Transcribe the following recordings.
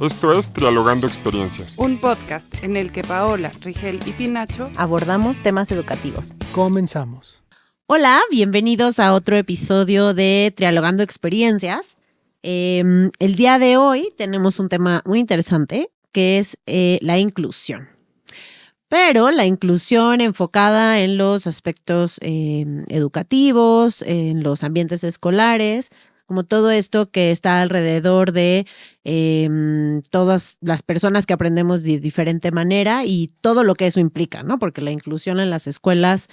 Esto es Trialogando Experiencias. Un podcast en el que Paola, Rigel y Pinacho abordamos temas educativos. Comenzamos. Hola, bienvenidos a otro episodio de Trialogando Experiencias. El día de hoy tenemos un tema muy interesante que es la inclusión. Pero la inclusión enfocada en los aspectos educativos, en los ambientes escolares, como todo esto que está alrededor de todas las personas que aprendemos de diferente manera y todo lo que eso implica, ¿no? Porque la inclusión en las escuelas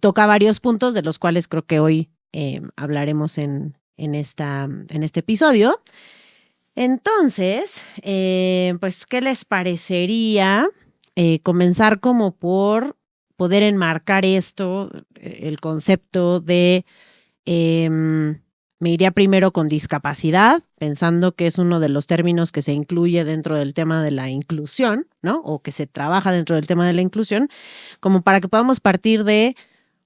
toca varios puntos de los cuales creo que hoy hablaremos en este episodio. Entonces, pues, ¿qué les parecería comenzar como por poder enmarcar esto, el concepto de... Me iría primero con discapacidad, pensando que es uno de los términos que se incluye dentro del tema de la inclusión, ¿no? O que se trabaja dentro del tema de la inclusión, como para que podamos partir de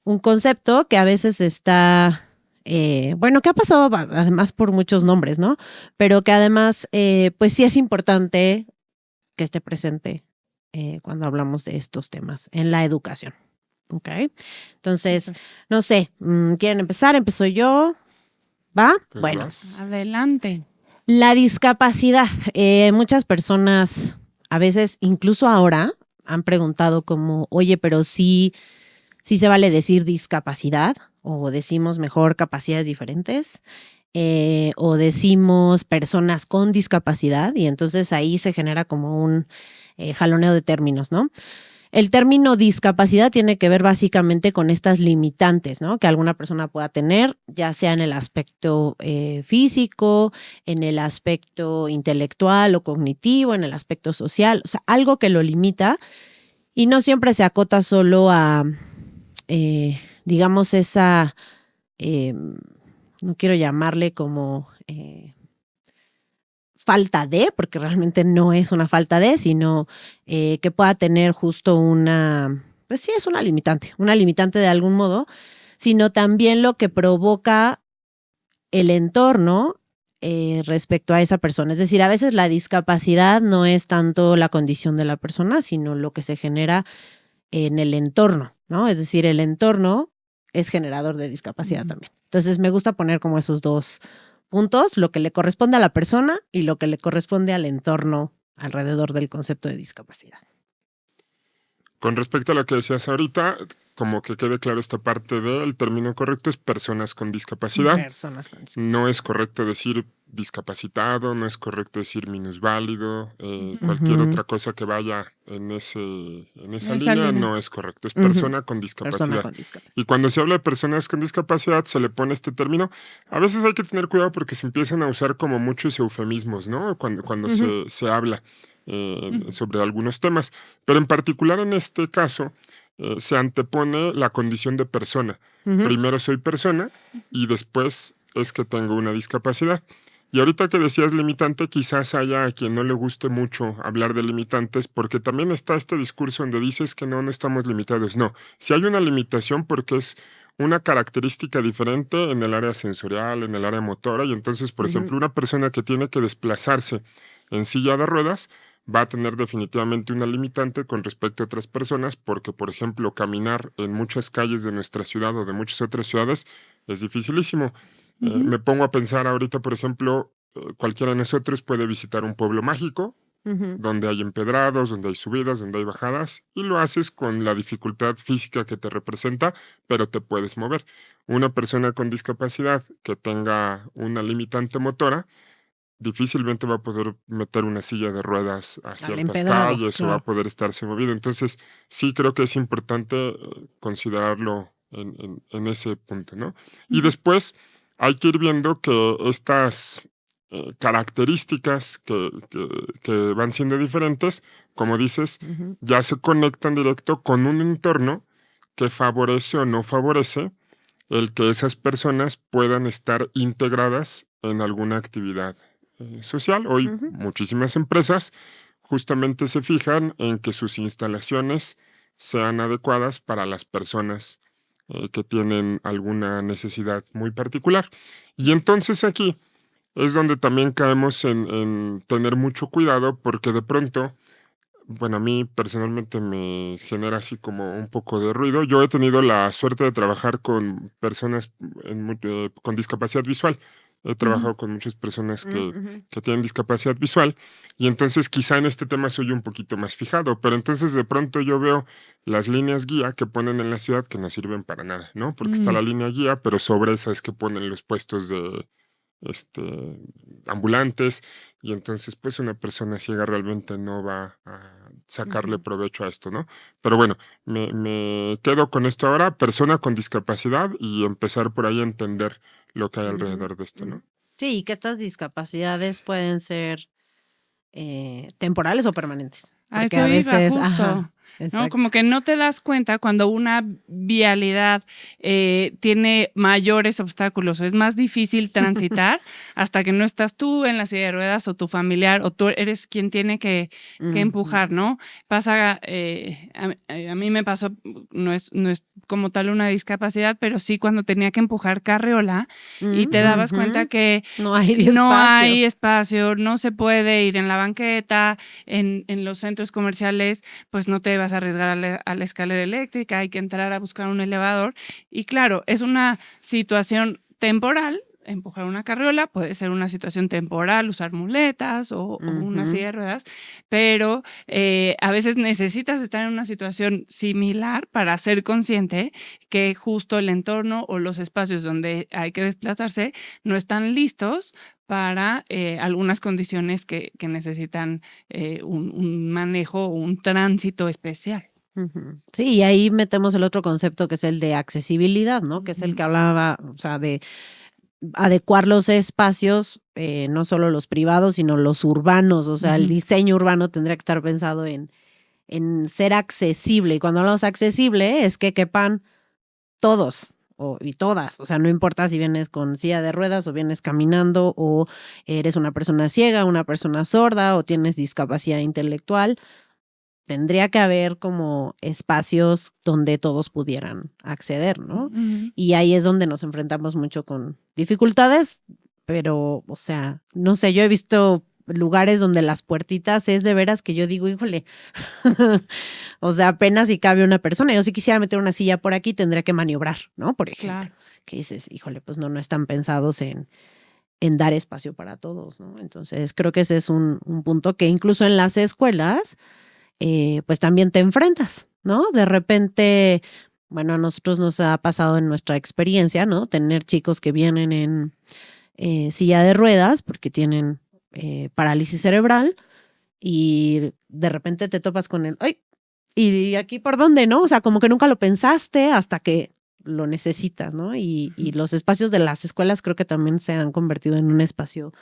un concepto que a veces está, que ha pasado además por muchos nombres, ¿no? Pero que además, pues sí es importante que esté presente cuando hablamos de estos temas en la educación. ¿Ok? Entonces, no sé, ¿quieren empezar? ¿Empiezo yo? ¿Va? Pues bueno. vas. Adelante. La discapacidad. Muchas personas, a veces, incluso ahora, han preguntado como, oye, pero sí se vale decir discapacidad, o decimos mejor capacidades diferentes, o decimos personas con discapacidad, y entonces ahí se genera como un jaloneo de términos, ¿no? El término discapacidad tiene que ver básicamente con estas limitantes, ¿no? Que alguna persona pueda tener, ya sea en el aspecto físico, en el aspecto intelectual o cognitivo, en el aspecto social, o sea, algo que lo limita y no siempre se acota solo a, digamos, esa, no quiero llamarle como... falta de, porque realmente no es una falta de, sino que pueda tener justo una, pues sí es una limitante de algún modo, sino también lo que provoca el entorno respecto a esa persona. Es decir, a veces la discapacidad no es tanto la condición de la persona, sino lo que se genera en el entorno, ¿no? Es decir, el entorno es generador de discapacidad también. Entonces me gusta poner como esos dos puntos, lo que le corresponde a la persona y lo que le corresponde al entorno alrededor del concepto de discapacidad. Con respecto a lo que decías ahorita, como que quede claro esta parte del término correcto es personas con discapacidad. Personas con discapacidad. No es correcto decir discapacitado, no es correcto decir minusválido, cualquier otra cosa que vaya en esa línea no es correcto, es persona con discapacidad. Persona con discapacidad. Y cuando se habla de personas con discapacidad se le pone este término. A veces hay que tener cuidado porque se empiezan a usar como muchos eufemismos, ¿no? Cuando se habla sobre algunos temas. Pero en particular en este caso se antepone la condición de persona. Primero soy persona y después es que tengo una discapacidad. Y ahorita que decías limitante, quizás haya a quien no le guste mucho hablar de limitantes, porque también está este discurso donde dices que no estamos limitados. No, si hay una limitación porque es una característica diferente en el área sensorial, en el área motora, y entonces, por ejemplo, una persona que tiene que desplazarse en silla de ruedas va a tener definitivamente una limitante con respecto a otras personas, porque, por ejemplo, caminar en muchas calles de nuestra ciudad o de muchas otras ciudades es dificilísimo. Me pongo a pensar ahorita, por ejemplo, cualquiera de nosotros puede visitar un pueblo mágico, donde hay empedrados, donde hay subidas, donde hay bajadas, y lo haces con la dificultad física que te representa, pero te puedes mover. Una persona con discapacidad que tenga una limitante motora, difícilmente va a poder meter una silla de ruedas a ciertas calles o va a poder estarse movido. Entonces, sí creo que es importante considerarlo en ese punto, ¿no? Y después hay que ir viendo que estas características que van siendo diferentes, como dices, ya se conectan directo con un entorno que favorece o no favorece el que esas personas puedan estar integradas en alguna actividad social. Hoy muchísimas empresas justamente se fijan en que sus instalaciones sean adecuadas para las personas que tienen alguna necesidad muy particular. Y entonces aquí es donde también caemos en tener mucho cuidado porque de pronto, bueno, a mí personalmente me genera así como un poco de ruido. Yo he tenido la suerte de trabajar con personas con discapacidad visual. He Ujú. trabajado con muchas personas Ujú. que tienen discapacidad visual y entonces quizá en este tema soy un poquito más fijado, pero entonces de pronto yo veo las líneas guía que ponen en la ciudad que no sirven para nada, ¿no? Porque está Mm, la línea guía, pero sobre esa es que ponen los puestos de este, ambulantes, y entonces pues una persona ciega realmente no va a sacarle Ujú. provecho a esto, ¿no? Pero bueno, me quedo con esto ahora, persona con discapacidad, y empezar por ahí a entender lo que hay Ujú. alrededor de esto, Ujú. ¿no? Sí, y que estas discapacidades pueden ser temporales o permanentes, a porque eso a iba, veces, ajá, justo. ¿No? exacto. Como que no te das cuenta cuando una vialidad tiene mayores obstáculos o es más difícil transitar hasta que no estás tú en la silla de ruedas o tu familiar o tú eres quien tiene que Ujú. empujar, ¿no? Pasa, a mí me pasó, no es como tal una discapacidad, pero sí cuando tenía que empujar carriola y te dabas cuenta Ujú. que No hay no espacio. hay espacio, no se puede ir en la banqueta, en los centros comerciales, pues no te vas a arriesgar a la escalera eléctrica, hay que entrar a buscar un elevador. Y claro, es una situación temporal. Empujar una carriola puede ser una situación temporal, usar muletas o una Ujú. silla de ruedas, pero a veces necesitas estar en una situación similar para ser consciente que justo el entorno o los espacios donde hay que desplazarse no están listos para algunas condiciones que necesitan un manejo o un tránsito especial. Ujú. Sí, y ahí metemos el otro concepto que es el de accesibilidad, ¿no? Que es el Ujú, que hablaba, o sea, de adecuar los espacios, no solo los privados, sino los urbanos, o sea, el ujú. diseño urbano tendría que estar pensado en ser accesible. Y cuando hablamos accesible es que quepan todos y todas, o sea, no importa si vienes con silla de ruedas o vienes caminando o eres una persona ciega, una persona sorda o tienes discapacidad intelectual, tendría que haber como espacios donde todos pudieran acceder, ¿no? Ujú. Y ahí es donde nos enfrentamos mucho con dificultades, pero, o sea, no sé, yo he visto lugares donde las puertitas es de veras que yo digo, híjole, o sea, apenas si cabe una persona. Yo si quisiera meter una silla por aquí, tendría que maniobrar, ¿no? Por ejemplo, Claro. que dices, híjole, pues no están pensados en dar espacio para todos, ¿no? Entonces, creo que ese es un punto que incluso en las escuelas, pues también te enfrentas, ¿no? De repente, bueno, a nosotros nos ha pasado en nuestra experiencia, ¿no? Tener chicos que vienen en silla de ruedas porque tienen parálisis cerebral y de repente te topas con el, ¡ay! ¿Y aquí por dónde, no? O sea, como que nunca lo pensaste hasta que lo necesitas, ¿no? Y Ujú. los espacios de las escuelas creo que también se han convertido en un espacio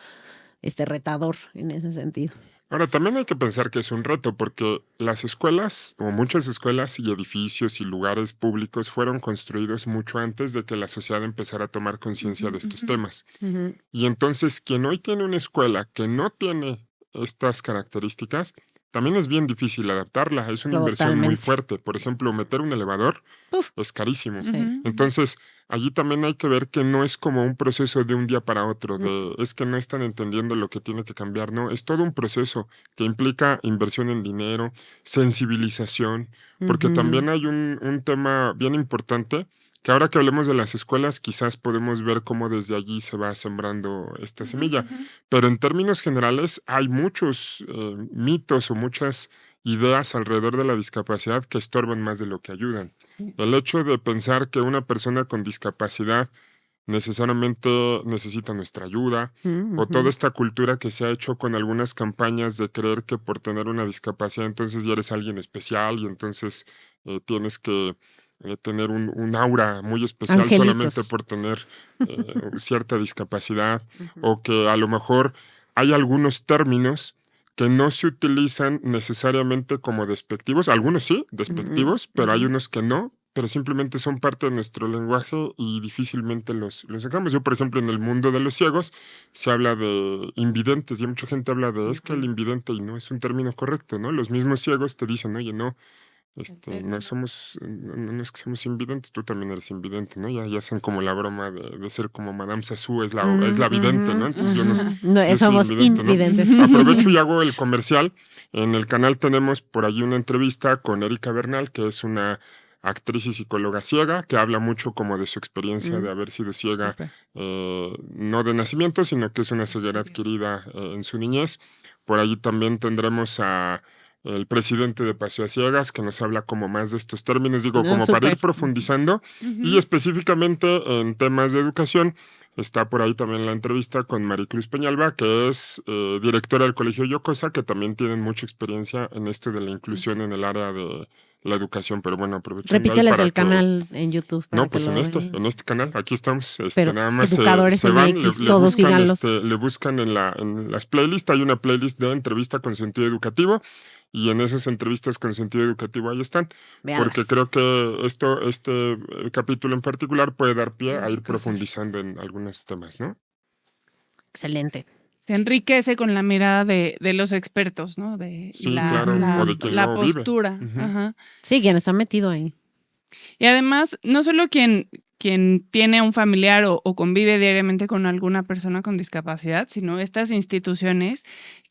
retador en ese sentido. Ahora, también hay que pensar que es un reto, porque las escuelas, o muchas escuelas y edificios y lugares públicos fueron construidos mucho antes de que la sociedad empezara a tomar conciencia Ujú, de estos ujú. temas. Ujú. Y entonces, quien hoy tiene una escuela que no tiene estas características, también es bien difícil adaptarla. Es una inversión muy Totalmente. fuerte. Por ejemplo, meter un elevador Uf, es carísimo. sí. Ujú, ujú. Entonces, allí también hay que ver que no es como un proceso de un día para otro, Mm, es que no están entendiendo lo que tiene que cambiar, no, es todo un proceso que implica inversión en dinero, sensibilización, porque ujú. también hay un tema bien importante que ahora que hablemos de las escuelas, quizás podemos ver cómo desde allí se va sembrando esta Ujú, semilla. ujú. Pero en términos generales, hay muchos mitos o muchas ideas alrededor de la discapacidad que estorban más de lo que ayudan. Sí. El hecho de pensar que una persona con discapacidad necesariamente necesita nuestra ayuda, o toda Ujú. esta cultura que se ha hecho con algunas campañas de creer que por tener una discapacidad entonces ya eres alguien especial y entonces tienes que tener un aura muy especial solamente Angelitos. por tener cierta discapacidad, Ujú. o que a lo mejor hay algunos términos que no se utilizan necesariamente como despectivos, algunos sí, Ujú, despectivos, pero hay ujú. unos que no, pero simplemente son parte de nuestro lenguaje y difícilmente los sacamos. Yo, por ejemplo, en el mundo de los ciegos se habla de invidentes y mucha gente habla de es que el Ujú. invidente y no es un término correcto, ¿no? Los mismos ciegos te dicen, oye, no, no es que seamos invidentes, tú también eres invidente, ¿no? Ya hacen como la broma de ser como Madame Sassou, es la vidente, ¿no? Entonces No, yo soy somos invidente, ¿no? invidentes. Aprovecho y hago el comercial. En el canal tenemos por allí una entrevista con Erika Bernal, que es una actriz y psicóloga ciega, que habla mucho como de su experiencia de haber sido ciega, Súper. no de nacimiento, sino que es una ceguera adquirida en su niñez. Por allí también tendremos a el presidente de Paseo a Ciegas, que nos habla como más de estos términos, digo, No, como para ir súper. profundizando. Y específicamente en temas de educación, está por ahí también la entrevista con Maricruz Peñalba, que es directora del Colegio Yocosa, que también tienen mucha experiencia en esto de la inclusión en el área de la educación. Pero bueno, aprovechando ahí Repíteles para el que... canal en YouTube para No, que pues lo vean. en este canal, aquí estamos, Pero nada más Educadores se van, MX, todos buscan, síganlos. le buscan en las playlists, hay una playlist de entrevista con sentido educativo, y en esas entrevistas con sentido educativo ahí están, porque Véanlas. creo que este capítulo en particular puede dar pie a ir Enriquecer. profundizando en algunos temas, ¿no? Excelente. Se enriquece con la mirada de los expertos, ¿no? Sí, claro, o de quien la lo vive. postura. Ujú. Ajá. Sí, quien está metido ahí. Y además, no solo quien tiene un familiar o convive diariamente con alguna persona con discapacidad, sino estas instituciones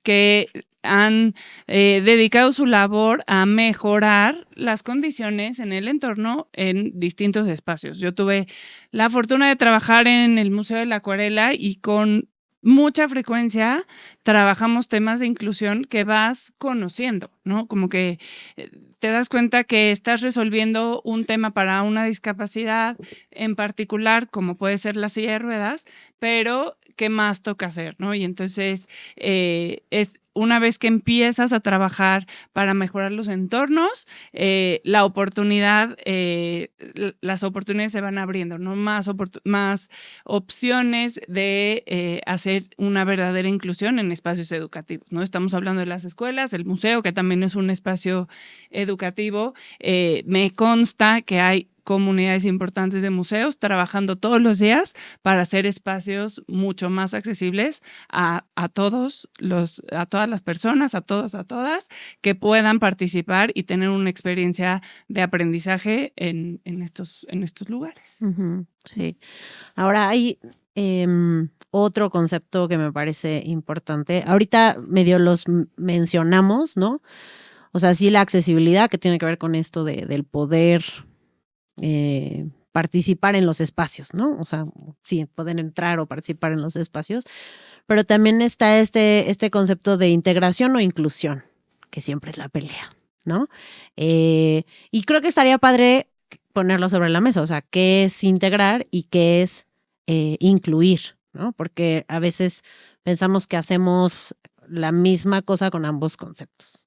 que han dedicado su labor a mejorar las condiciones en el entorno en distintos espacios. Yo tuve la fortuna de trabajar en el Museo de la Acuarela y con mucha frecuencia trabajamos temas de inclusión que vas conociendo, ¿no? Como que te das cuenta que estás resolviendo un tema para una discapacidad en particular, como puede ser la silla de ruedas, pero ¿qué más toca hacer, no? Y entonces es una vez que empiezas a trabajar para mejorar los entornos, las oportunidades se van abriendo, ¿no? Más opciones de hacer una verdadera inclusión en espacios educativos, ¿no? Estamos hablando de las escuelas, del museo, que también es un espacio educativo. Me consta que hay comunidades importantes de museos trabajando todos los días para hacer espacios mucho más accesibles a todas las personas, a todos, a todas, que puedan participar y tener una experiencia de aprendizaje en estos lugares. Sí. Ahora hay otro concepto que me parece importante. Ahorita medio los mencionamos, ¿no? O sea, sí, la accesibilidad que tiene que ver con esto del poder participar en los espacios, ¿no? O sea, sí, poder entrar o participar en los espacios, pero también está este concepto de integración o inclusión, que siempre es la pelea, ¿no? Y creo que estaría padre ponerlo sobre la mesa, o sea, qué es integrar y qué es incluir, ¿no? Porque a veces pensamos que hacemos la misma cosa con ambos conceptos.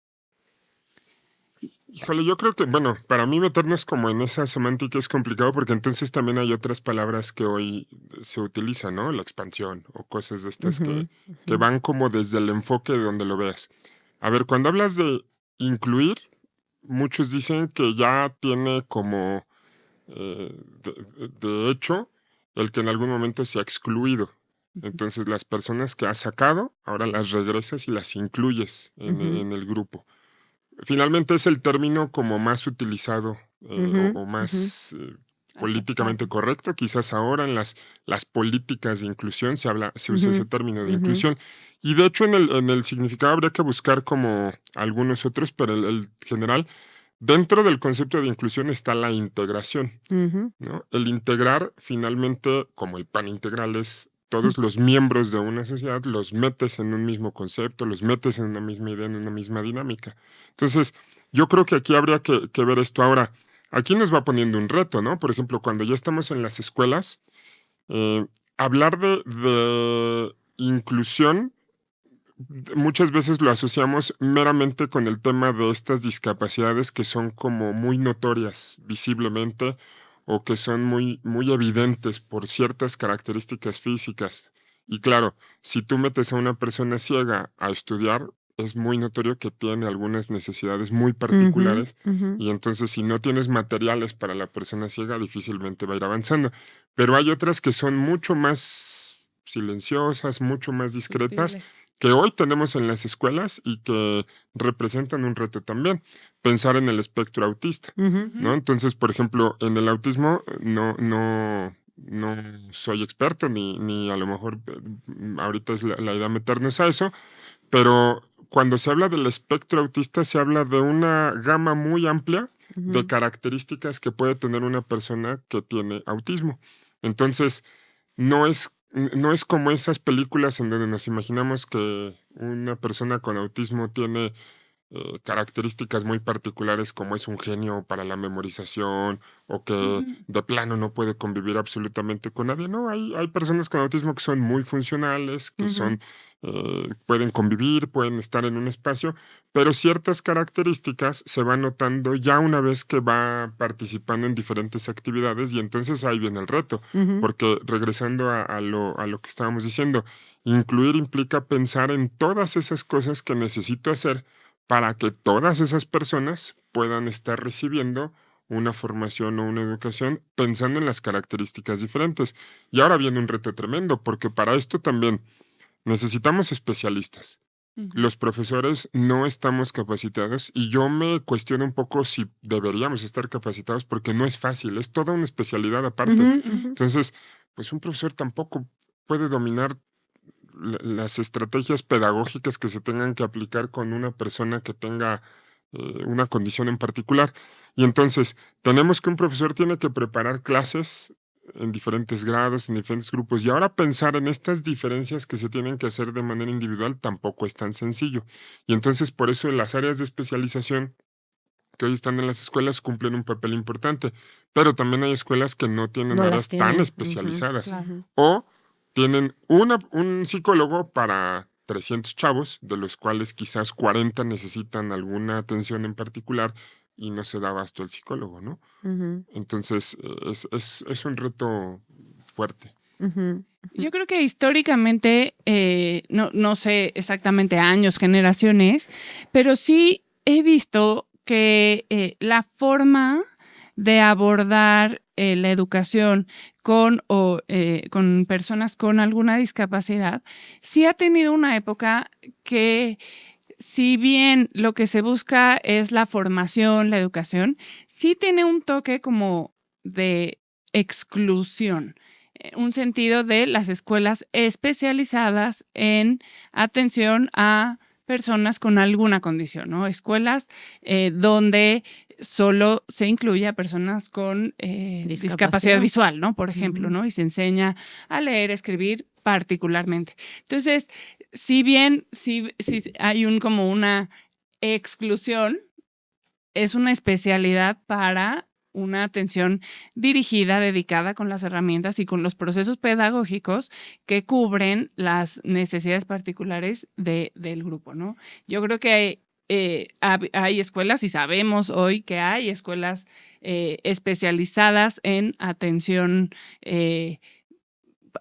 Híjole, yo creo que, bueno, para mí meternos como en esa semántica es complicado porque entonces también hay otras palabras que hoy se utilizan, ¿no? La expansión o cosas de estas que van como desde el enfoque de donde lo veas. A ver, cuando hablas de incluir, muchos dicen que ya tiene como, de hecho, el que en algún momento se ha excluido. Entonces, las personas que has sacado, ahora las regresas y las incluyes en el grupo. Finalmente es el término como más utilizado o más políticamente correcto. Quizás ahora en las políticas de inclusión se usa ese término de inclusión. Y de hecho en el significado habría que buscar como algunos otros, pero el general, dentro del concepto de inclusión está la integración, ¿no? El integrar finalmente, como el pan integral, es todos los miembros de una sociedad, los metes en un mismo concepto, los metes en una misma idea, en una misma dinámica. Entonces, yo creo que aquí habría que ver esto. Ahora, aquí nos va poniendo un reto, ¿no? Por ejemplo, cuando ya estamos en las escuelas, hablar de inclusión muchas veces lo asociamos meramente con el tema de estas discapacidades que son como muy notorias visiblemente o que son muy, muy evidentes por ciertas características físicas. Y claro, si tú metes a una persona ciega a estudiar, es muy notorio que tiene algunas necesidades muy particulares y entonces si no tienes materiales para la persona ciega, difícilmente va a ir avanzando. Pero hay otras que son mucho más silenciosas, mucho más discretas que hoy tenemos en las escuelas y que representan un reto también. Pensar en el espectro autista, ¿no? Entonces, por ejemplo, en el autismo no soy experto, ni a lo mejor ahorita es la idea meternos a eso, pero cuando se habla del espectro autista, se habla de una gama muy amplia de características que puede tener una persona que tiene autismo. Entonces, no es como esas películas en donde nos imaginamos que una persona con autismo tiene características muy particulares como es un genio para la memorización o que de plano no puede convivir absolutamente con nadie. No, hay personas con autismo que son muy funcionales, que pueden convivir, pueden estar en un espacio, pero ciertas características se van notando ya una vez que va participando en diferentes actividades y entonces ahí viene el reto, porque regresando a lo que estábamos diciendo, incluir implica pensar en todas esas cosas que necesito hacer para que todas esas personas puedan estar recibiendo una formación o una educación pensando en las características diferentes. Y ahora viene un reto tremendo, porque para esto también necesitamos especialistas. Los profesores no estamos capacitados y yo me cuestiono un poco si deberíamos estar capacitados porque no es fácil, es toda una especialidad aparte. Entonces, pues un profesor tampoco puede dominar las estrategias pedagógicas que se tengan que aplicar con una persona que tenga una condición en particular. Y entonces, tenemos que un profesor tiene que preparar clases en diferentes grados, en diferentes grupos, y ahora pensar en estas diferencias que se tienen que hacer de manera individual tampoco es tan sencillo. Y entonces, por eso las áreas de especialización que hoy están en las escuelas cumplen un papel importante, pero también hay escuelas que no tienen áreas tan especializadas. Claro. O tienen un psicólogo para 300 chavos, de los cuales quizás 40 necesitan alguna atención en particular y no se da abasto el psicólogo, ¿no? Entonces, es un reto fuerte. Yo creo que históricamente, no sé exactamente años, generaciones, pero sí he visto que la forma de abordar la educación con personas con alguna discapacidad sí ha tenido una época que, si bien lo que se busca es la formación, la educación, sí tiene un toque como de exclusión, un sentido de las escuelas especializadas en atención a personas con alguna condición, ¿no? Escuelas donde solo se incluye a personas con discapacidad visual, ¿no? Por ejemplo, ¿no? Y se enseña a leer, escribir particularmente. Entonces, si bien sí hay como una exclusión, es una especialidad para una atención dirigida, dedicada con las herramientas y con los procesos pedagógicos que cubren las necesidades particulares del grupo, ¿no? Yo creo que hay escuelas y sabemos hoy que hay escuelas especializadas en atención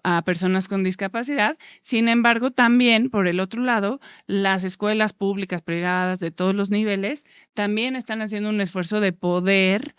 a personas con discapacidad. Sin embargo, también, por el otro lado, las escuelas públicas, privadas, de todos los niveles, también están haciendo un esfuerzo de poder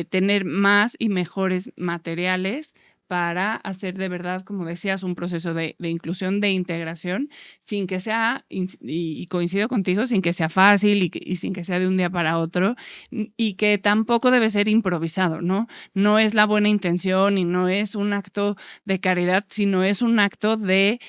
tener más y mejores materiales para hacer de verdad, como decías, un proceso de inclusión, de integración, sin que sea, y coincido contigo, sin que sea fácil y sin que sea de un día para otro, y que tampoco debe ser improvisado, ¿no? No es la buena intención y no es un acto de caridad, sino es un acto de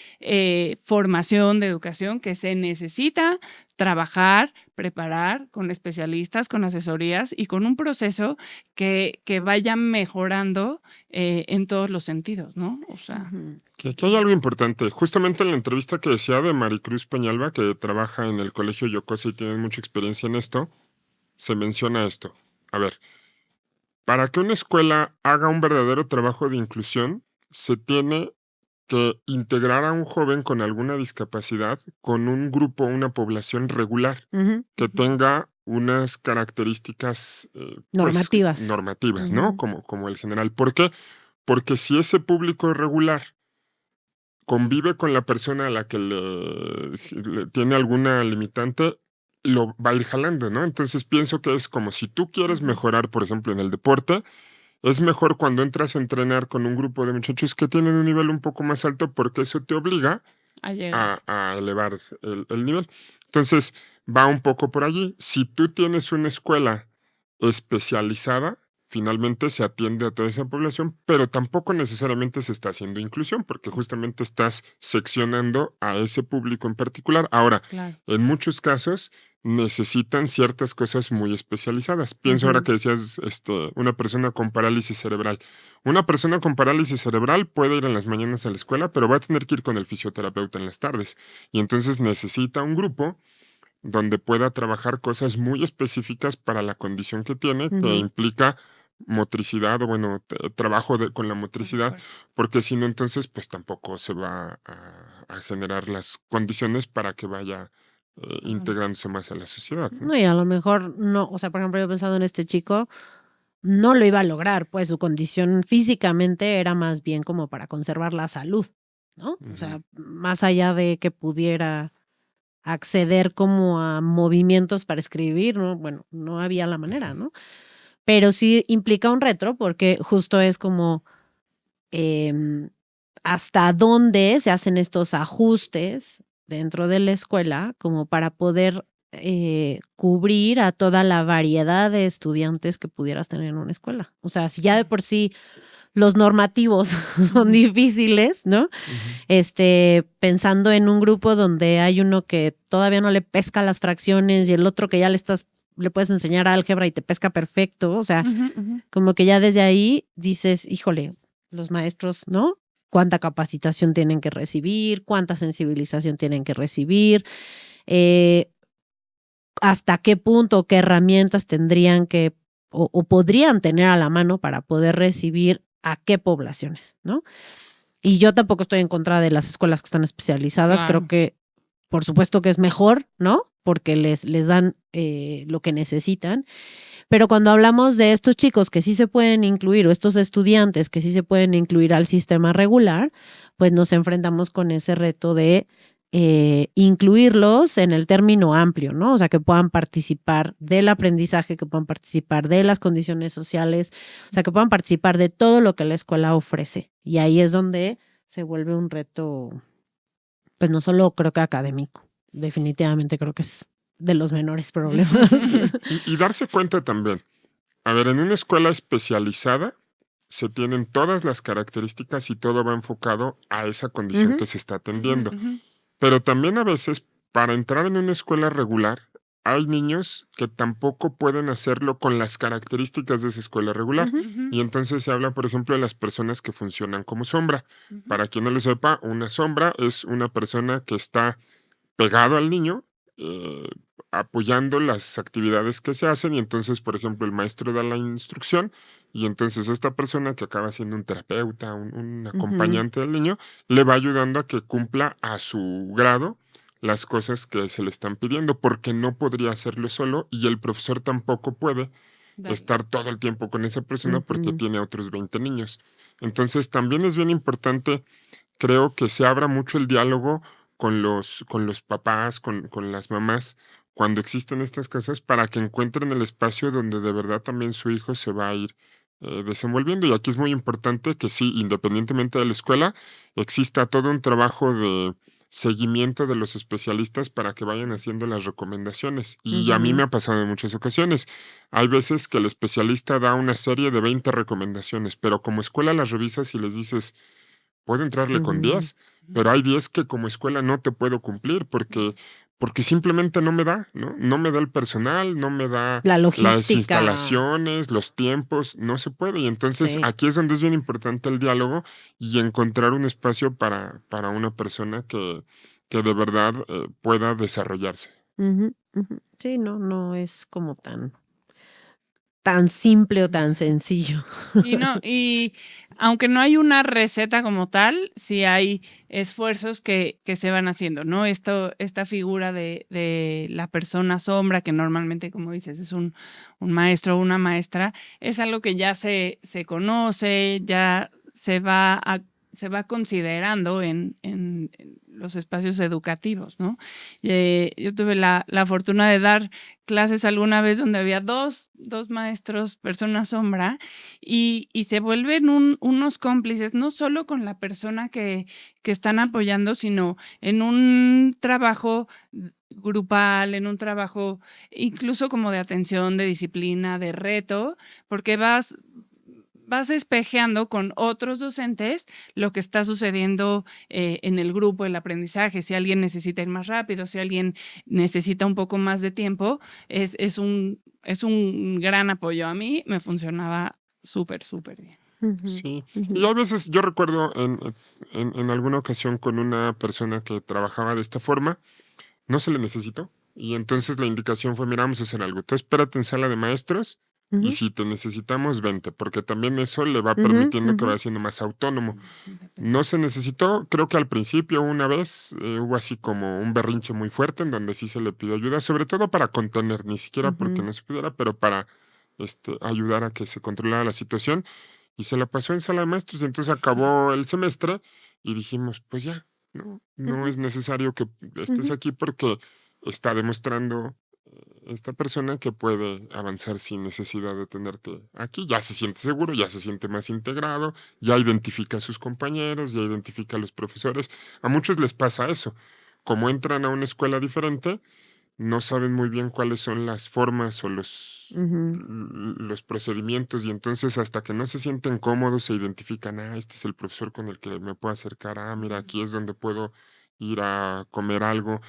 formación, de educación que se necesita trabajar, preparar con especialistas, con asesorías y con un proceso que vaya mejorando en todos los sentidos, ¿no? O sea. Que aquí hay algo importante. Justamente en la entrevista que decía de Maricruz Peñalba, que trabaja en el Colegio Yocosa y tiene mucha experiencia en esto, se menciona esto. A ver, para que una escuela haga un verdadero trabajo de inclusión, se tiene que integrar a un joven con alguna discapacidad con un grupo, una población regular, que tenga unas características normativas, ¿no? Como el general. ¿Por qué? Porque si ese público regular convive con la persona a la que le tiene alguna limitante, lo va a ir jalando, ¿no? Entonces pienso que es como si tú quieres mejorar, por ejemplo, en el deporte, es mejor cuando entras a entrenar con un grupo de muchachos que tienen un nivel un poco más alto porque eso te obliga A llegar. a elevar el nivel. Entonces, va un poco por allí. Si tú tienes una escuela especializada, finalmente se atiende a toda esa población, pero tampoco necesariamente se está haciendo inclusión, porque justamente estás seccionando a ese público en particular. Ahora, Claro. en muchos casos necesitan ciertas cosas muy especializadas. Pienso ahora que decías, una persona con parálisis cerebral. Una persona con parálisis cerebral puede ir en las mañanas a la escuela, pero va a tener que ir con el fisioterapeuta en las tardes. Y entonces necesita un grupo donde pueda trabajar cosas muy específicas para la condición que tiene, que implica motricidad o bueno, trabajo con la Con el motricidad, cuerpo. porque si no, entonces pues tampoco se va a generar las condiciones para que vaya integrándose más a la sociedad, ¿no? No, y a lo mejor no, o sea, por ejemplo, yo he pensado en este chico, no lo iba a lograr, pues su condición físicamente era más bien como para conservar la salud, ¿no? O sea, Ujú. más allá de que pudiera acceder como a movimientos para escribir, ¿no? Bueno, no había la manera, Ujú. ¿no? Pero sí implica un retro porque justo es como em, hasta dónde se hacen estos ajustes dentro de la escuela como para poder cubrir a toda la variedad de estudiantes que pudieras tener en una escuela. O sea, si ya de por sí los normativos son difíciles, ¿no? Ujú. Pensando en un grupo donde hay uno que todavía no le pesca las fracciones y el otro que ya le puedes enseñar álgebra y te pesca perfecto. O sea, Ujú, ujú. como que ya desde ahí dices, híjole, los maestros, ¿no? Cuánta capacitación tienen que recibir, cuánta sensibilización tienen que recibir, eh, hasta qué punto, qué herramientas tendrían que o podrían tener a la mano para poder recibir a qué poblaciones, ¿no? Y yo tampoco estoy en contra de las escuelas que están especializadas. Creo Claro. que, por supuesto que es mejor, ¿no? Porque les dan lo que necesitan. Pero cuando hablamos de estos chicos que sí se pueden incluir o estos estudiantes que sí se pueden incluir al sistema regular, pues nos enfrentamos con ese reto de incluirlos en el término amplio, ¿no? O sea, que puedan participar del aprendizaje, que puedan participar de las condiciones sociales, o sea, que puedan participar de todo lo que la escuela ofrece. Y ahí es donde se vuelve un reto, pues no solo creo que académico, definitivamente creo que es de los menores problemas. Y darse cuenta también, a ver, en una escuela especializada se tienen todas las características y todo va enfocado a esa condición Ujú, que se está Ujú, atendiendo. ujú, Pero también a veces, para entrar en una escuela regular, hay niños que tampoco pueden hacerlo con las características de esa escuela regular. ujú, ujú, Y entonces se habla, por ejemplo, de las personas que funcionan como sombra. ujú. Para quien no lo sepa, una sombra es una persona que está pegado al niño, eh, apoyando las actividades que se hacen y entonces, por ejemplo, el maestro da la instrucción y entonces esta persona que acaba siendo un terapeuta, un ujú. acompañante del niño, le va ayudando a que cumpla a su grado las cosas que se le están pidiendo, porque no podría hacerlo solo y el profesor tampoco puede Dale. estar todo el tiempo con esa persona porque Ujú, tiene otros 20 niños. Entonces, también es bien importante, creo, que se abra mucho el diálogo con los papás, con las mamás, cuando existen estas cosas, para que encuentren el espacio donde de verdad también su hijo se va a ir desenvolviendo. Y aquí es muy importante que sí, independientemente de la escuela, exista todo un trabajo de seguimiento de los especialistas para que vayan haciendo las recomendaciones. Y a mí me ujú, ha pasado en muchas ocasiones. Hay veces que el especialista da una serie de 20 recomendaciones, pero como escuela las revisas y les dices, puedo entrarle con ujú. 10, pero hay 10 que como escuela no te puedo cumplir porque simplemente no me da, ¿no? No me da el personal, no me da La las logística, instalaciones, los tiempos, no se puede. Y entonces sí. aquí es donde es bien importante el diálogo y encontrar un espacio para una persona que de verdad pueda desarrollarse. Ujú, ujú. Sí, no, no es como tan simple o tan sencillo. Y no, y aunque no hay una receta como tal, sí hay esfuerzos que se van haciendo, ¿no? Esta figura de la persona sombra, que normalmente, como dices, es un maestro o una maestra, es algo que ya se conoce, ya se va se va considerando en los espacios educativos, ¿no? Yo tuve la fortuna de dar clases alguna vez donde había dos maestros, persona sombra, y se vuelven unos cómplices, no solo con la persona que están apoyando, sino en un trabajo grupal, en un trabajo incluso como de atención, de disciplina, de reto, porque vas espejeando con otros docentes lo que está sucediendo en el grupo, el aprendizaje. Si alguien necesita ir más rápido, si alguien necesita un poco más de tiempo, es un gran apoyo. A mí me funcionaba súper, súper bien. Sí, y a veces yo recuerdo en alguna ocasión con una persona que trabajaba de esta forma, no se le necesitó. Y entonces la indicación fue, mira, vamos a hacer algo. Tú espérate en sala de maestros y si te necesitamos, vente, porque también eso le va permitiendo que vaya siendo más autónomo. No se necesitó, creo que al principio una vez hubo así como un berrinche muy fuerte en donde sí se le pidió ayuda, sobre todo para contener, ni siquiera porque no se pudiera, pero para ayudar a que se controlara la situación. Y se la pasó en sala de maestros y entonces acabó el semestre y dijimos, pues ya, no es necesario que estés aquí porque está demostrando esta persona que puede avanzar sin necesidad de tenerte aquí. Ya se siente seguro, ya se siente más integrado, ya identifica a sus compañeros, ya identifica a los profesores. A muchos les pasa eso. Como entran a una escuela diferente, no saben muy bien cuáles son las formas o los procedimientos y entonces hasta que no se sienten cómodos se identifican, este es el profesor con el que me puedo acercar, mira, aquí es donde puedo ir a comer algo.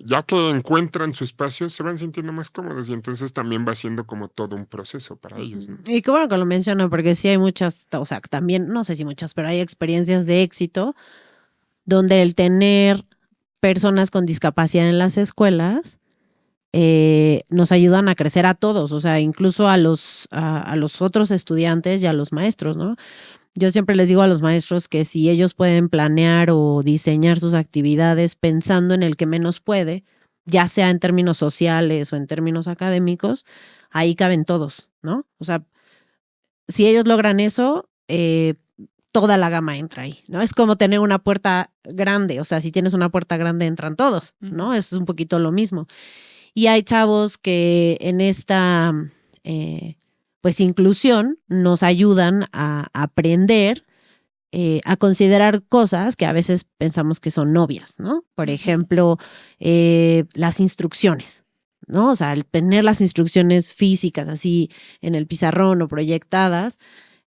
Ya que encuentran su espacio, se van sintiendo más cómodos y entonces también va siendo como todo un proceso para ellos, ¿no? Y qué bueno que lo menciono, porque sí hay muchas, o sea, también, no sé si muchas, pero hay experiencias de éxito donde el tener personas con discapacidad en las escuelas nos ayudan a crecer a todos, o sea, incluso a los otros estudiantes y a los maestros, ¿no? Yo siempre les digo a los maestros que si ellos pueden planear o diseñar sus actividades pensando en el que menos puede, ya sea en términos sociales o en términos académicos, ahí caben todos, ¿no? O sea, si ellos logran eso, toda la gama entra ahí, ¿no? Es como tener una puerta grande, o sea, si tienes una puerta grande entran todos, ¿no? Es un poquito lo mismo. Y hay chavos que en esta, pues, inclusión nos ayudan a aprender, a considerar cosas que a veces pensamos que son obvias, ¿no? Por ejemplo, las instrucciones, ¿no? O sea, el tener las instrucciones físicas así en el pizarrón o proyectadas,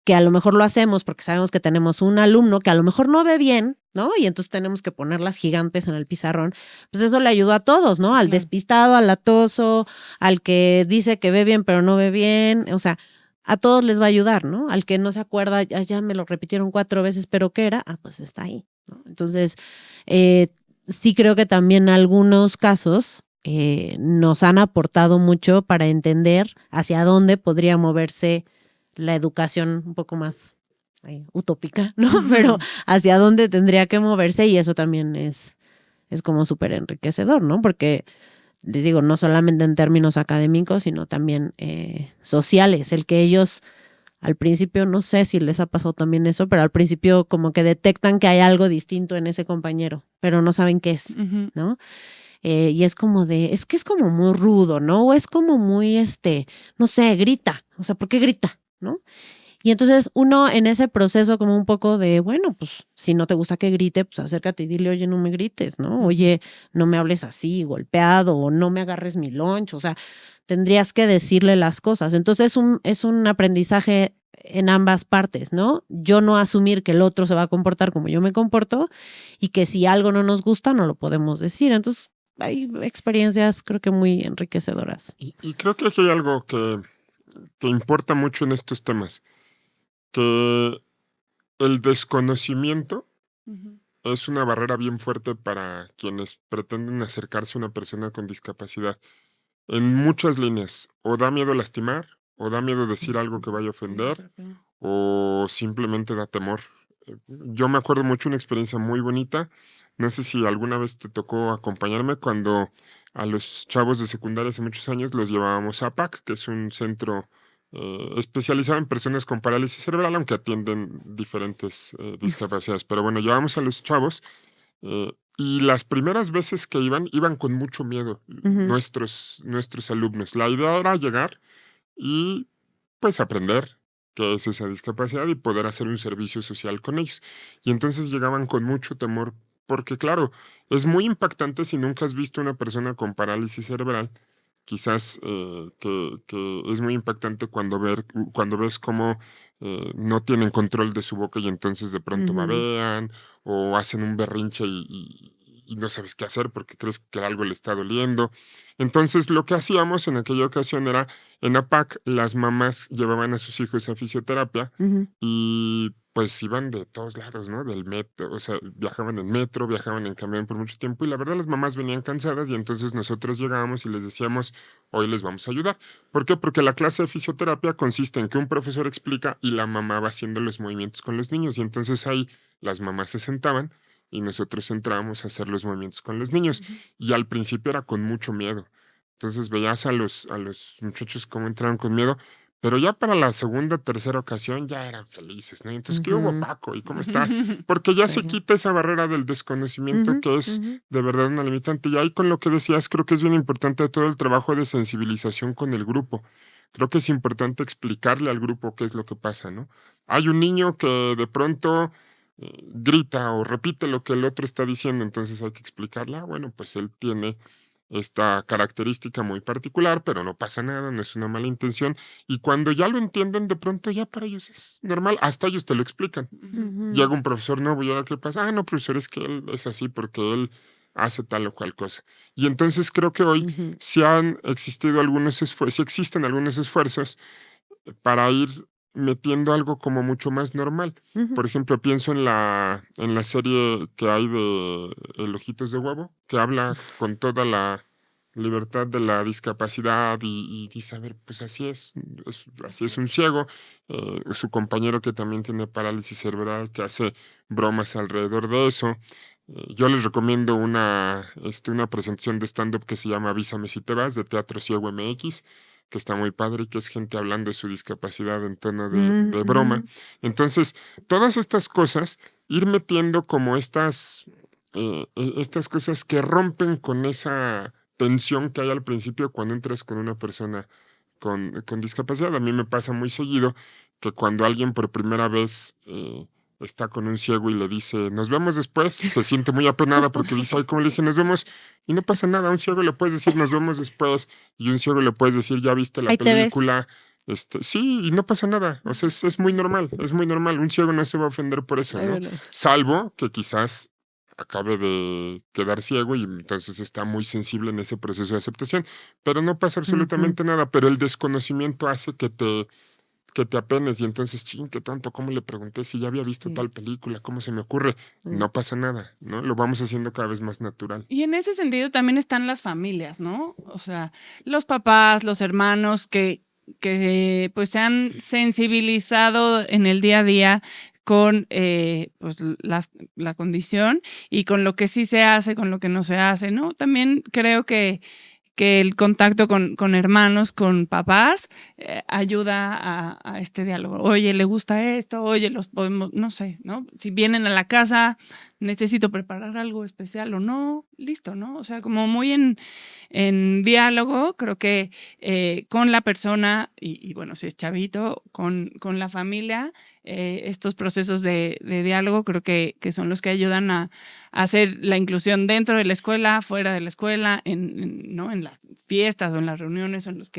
que a lo mejor lo hacemos porque sabemos que tenemos un alumno que a lo mejor no ve bien, ¿no? Y entonces tenemos que ponerlas gigantes en el pizarrón. Pues eso le ayudó a todos, ¿no? Al despistado, al latoso, al que dice que ve bien pero no ve bien, o sea, a todos les va a ayudar, ¿no? Al que no se acuerda, ya me lo repitieron 4 veces, pero ¿qué era? Pues está ahí, ¿no? Entonces, sí creo que también en algunos casos nos han aportado mucho para entender hacia dónde podría moverse la educación un poco más utópica, ¿no? Pero hacia dónde tendría que moverse y eso también es como súper enriquecedor, ¿no? Porque, les digo, no solamente en términos académicos, sino también sociales, el que ellos al principio, no sé si les ha pasado también eso, pero al principio como que detectan que hay algo distinto en ese compañero, pero no saben qué es, ¿no? Y es como es que es como muy rudo, ¿no? O es como muy, no sé, grita, o sea, ¿por qué grita? ¿No? Y entonces uno en ese proceso como un poco de, bueno, pues si no te gusta que grite, pues acércate y dile, oye, no me grites, ¿no? Oye, no me hables así, golpeado, o no me agarres mi lunch, o sea, tendrías que decirle las cosas. Entonces es un aprendizaje en ambas partes, ¿no? Yo no asumir que el otro se va a comportar como yo me comporto y que si algo no nos gusta no lo podemos decir. Entonces hay experiencias creo que muy enriquecedoras. Y creo que aquí hay algo que importa mucho en estos temas, que el desconocimiento es una barrera bien fuerte para quienes pretenden acercarse a una persona con discapacidad. En muchas líneas, o da miedo lastimar, o da miedo decir algo que vaya a ofender, o simplemente da temor. Yo me acuerdo mucho una experiencia muy bonita. No sé si alguna vez te tocó acompañarme cuando a los chavos de secundaria hace muchos años los llevábamos a PAC, que es un centro especializado en personas con parálisis cerebral, aunque atienden diferentes discapacidades. Pero bueno, llevamos a los chavos y las primeras veces que iban con mucho miedo Ujú. nuestros alumnos. La idea era llegar y pues aprender qué es esa discapacidad y poder hacer un servicio social con ellos. Y entonces llegaban con mucho temor, porque claro, es muy impactante si nunca has visto una persona con parálisis cerebral. Quizás que es muy impactante cuando ves cómo no tienen control de su boca y entonces de pronto Ujú. babean o hacen un berrinche y no sabes qué hacer porque crees que algo le está doliendo. Entonces lo que hacíamos en aquella ocasión era en APAC, las mamás llevaban a sus hijos a fisioterapia Ujú. y pues iban de todos lados, ¿no? Del metro, o sea, viajaban en metro, viajaban en camión por mucho tiempo y la verdad las mamás venían cansadas y entonces nosotros llegábamos y les decíamos, hoy les vamos a ayudar. ¿Por qué? Porque la clase de fisioterapia consiste en que un profesor explica y la mamá va haciendo los movimientos con los niños y entonces ahí las mamás se sentaban y nosotros entrábamos a hacer los movimientos con los niños Ujú. y al principio era con mucho miedo. Entonces veías a los muchachos cómo entraban con miedo, pero ya para la segunda, tercera ocasión ya eran felices, ¿no? Entonces, ¿qué hubo, Ujú. Paco? ¿Y cómo estás? Porque ya se Sí. quita esa barrera del desconocimiento Ujú. que es Ujú. de verdad una limitante. Y ahí con lo que decías, creo que es bien importante todo el trabajo de sensibilización con el grupo. Creo que es importante explicarle al grupo qué es lo que pasa, ¿no? Hay un niño que de pronto grita o repite lo que el otro está diciendo, entonces hay que explicarle, bueno, pues él tiene esta característica muy particular, pero no pasa nada, no es una mala intención. Y cuando ya lo entienden, de pronto ya para ellos es normal, hasta ellos te lo explican. Ujú. Ujú. Llega un profesor nuevo y ahora qué pasa, no, profesor, es que él es así porque él hace tal o cual cosa. Y entonces creo que hoy Ujú. sí existen algunos esfuerzos para ir metiendo algo como mucho más normal. Ujú. Por ejemplo, pienso en la serie que hay de El Ojitos de Huevo, que habla con toda la libertad de la discapacidad y dice, a ver, pues así es un ciego, su compañero que también tiene parálisis cerebral, que hace bromas alrededor de eso. Yo les recomiendo una presentación de stand-up que se llama Avísame si te vas, de Teatro Ciego MX, que está muy padre y que es gente hablando de su discapacidad en tono de broma. Ujú. Entonces, todas estas cosas, ir metiendo como estas cosas que rompen con esa tensión que hay al principio cuando entras con una persona con discapacidad. A mí me pasa muy seguido que cuando alguien por primera vez está con un ciego y le dice, nos vemos después, se siente muy apenada porque dice, ay, ¿cómo le dije, nos vemos? Y no pasa nada, a un ciego le puedes decir, nos vemos después, y a un ciego le puedes decir, ya viste la Ahí te ves. película. Sí, y no pasa nada, o sea, es muy normal, es muy normal, un ciego no se va a ofender por eso, Es ¿no? verdad. Salvo que quizás acabe de quedar ciego y entonces está muy sensible en ese proceso de aceptación, pero no pasa Ujú. absolutamente nada, pero el desconocimiento hace que te apenes y entonces, ching, qué tonto, ¿cómo le pregunté si ya había visto Sí. tal película? ¿Cómo se me ocurre? No pasa nada, ¿no? Lo vamos haciendo cada vez más natural. Y en ese sentido también están las familias, ¿no? O sea, los papás, los hermanos que pues se han sensibilizado en el día a día con pues, la condición y con lo que sí se hace, con lo que no se hace, ¿no? También creo que el contacto con hermanos, con papás, ayuda a este diálogo. Oye, ¿le gusta esto? Oye, los podemos, no sé, ¿no? Si vienen a la casa, necesito preparar algo especial o no, listo, ¿no? O sea, como muy en diálogo, creo que con la persona, y bueno, si es chavito, con la familia, estos procesos de diálogo creo que son los que ayudan a hacer la inclusión dentro de la escuela, fuera de la escuela, ¿no? En las fiestas o en las reuniones o en los